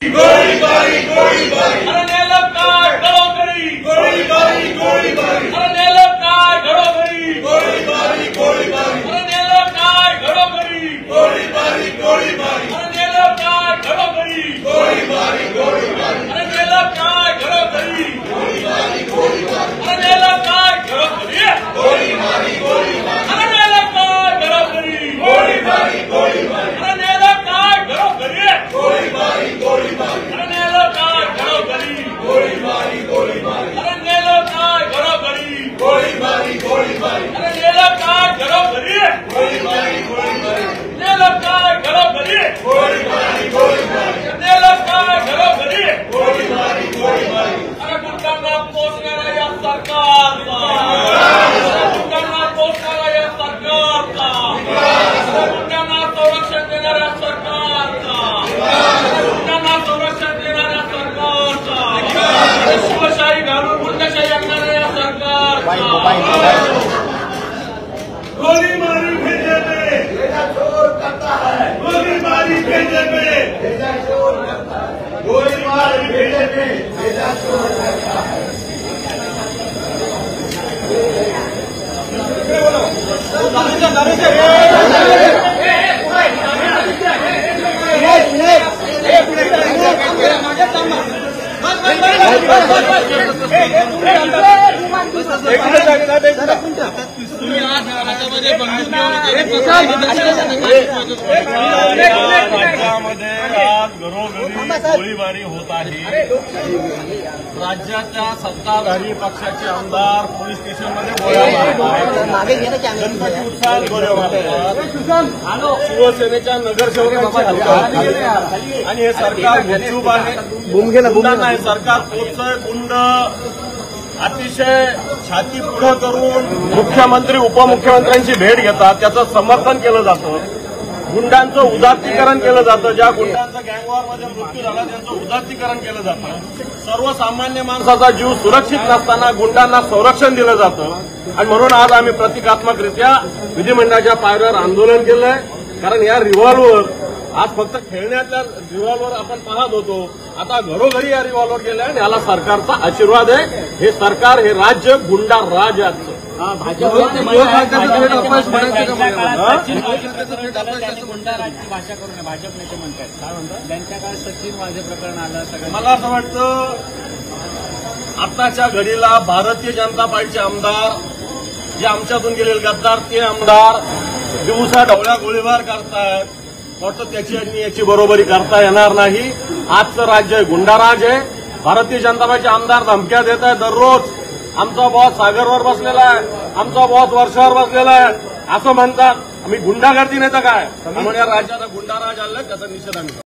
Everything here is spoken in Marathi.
गोळीबारी गोळीबारी अरे नेलं काय घरोघरी गोळीबारी गोळीबारी अरे नेलं काय घरोघरी गोळीबारी गोळीबारी अरे नेलं काय घरोघरी गोळीबारी गोळीबारी अरे नेलं काय घरोघरी गोळीबारी गोळीबारी अरे नेलं काय घरोघरी गोळीबारी गोळीबारी अरे नेलं काय घरोघरी गोळीबारी गोळीबारी अरे नेलं काय घरोघरी गोळीबारी गोळीबारी अरे नेलं काय घरोघरी गोळीबारी गोळीबारी अरे नेलं काय घरोघरी गोळीबारी गोळीबारी अरे नेलं काय घरोघरी गोळीबारी गोळीबारी अरे नेलं काय घरोघरी गोळीबारी गोळीबारी नेलं काय घरोघरी गोळीबारी गोळीबारी नेलं काय घरोघरी गोळीबारी गोळीबारी अरे गुंडांना पोचणारा या सरकारचा अरे गुंडांना पोचणारा या सरकारचा अरे गुंडांना संरक्षण देणाऱ्या सरकारचा अरे गुंडांना संरक्षण देणाऱ्या सरकारचा अरे शिवशाही घालून गुंडशाही आणणाऱ्या या सरकारचा गोलीबारी भेजे में भेजा चोर करता है गोलीबारी भेजे में भेजा चोर करता है गोलीबारी भेजे में भेजा चोर करता है तुम्ही आज राज्यामध्ये राज्यामध्ये आज घरोघरी गोळीबारी होत आहे। राज्याच्या सत्ताधारी पक्षाचे आमदार पोलीस स्टेशनमध्ये गोळ्या मारतात, गणपती उत्सवात गोळ्या मारतात, शिवसेनेच्या नगरसेवकांची हत्या होते आणि हे सरकार गुपचूप आहे। गुंडांना हे सरकार पोचतंय। गुंड अतिशय छाती पुढं करून मुख्यमंत्री उपमुख्यमंत्र्यांची भेट घेतात, त्याचं समर्थन केलं जातं। गुंडांचं उदात्तीकरण केलं जातं। ज्या गुंडांचा गँगवॉरमध्ये मृत्यू झाला त्यांचं उदात्तीकरण केलं जातं। सर्वसामान्य माणसाचा जीव सुरक्षित नसताना गुंडांना संरक्षण दिलं जातं आणि म्हणून आज आम्ही प्रतिकात्मकरित्या विधिमंडळाच्या पायऱ्यावर आंदोलन केलंय। कारण या रिव्हॉल्वर आज फक्त खेळण्यातल्या रिव्हॉल्वर आपण पाहत होतो, आता घरोघरी या रिव्हॉल्वर गेले आणि याला सरकारचा आशीर्वाद आहे। हे सरकार, हे राज्य गुंडा राज आहे। गुंडा राजची भाषा करून भाजप नेते म्हणतात, काय म्हणतात त्यांच्या काळात सचिन वाजे प्रकरण आलं सगळं। मला असं वाटतं आताच्या घडीला भारतीय जनता पार्टीचे आमदार जे आमच्यातून गेलेले गद्दार ते आमदार दिवसा ढवळ्या गोळीबार करतायत, वाटतं त्याची आणि याची बरोबरी करता येणार नाही। आजचं राज्य आहे गुंडाराज आहे। भारतीय जनता पार्टीचे आमदार धमक्या देत आहेत दररोज, आमचा बॉस सागरवर बसलेला आहे, आमचा बॉस वर्षावर बसलेला आहे, असं म्हणतात। आम्ही गुंडागर्दी नाही तर काय, म्हणून या राज्याला गुंडाराज आलाय, त्याचा निषेध आम्ही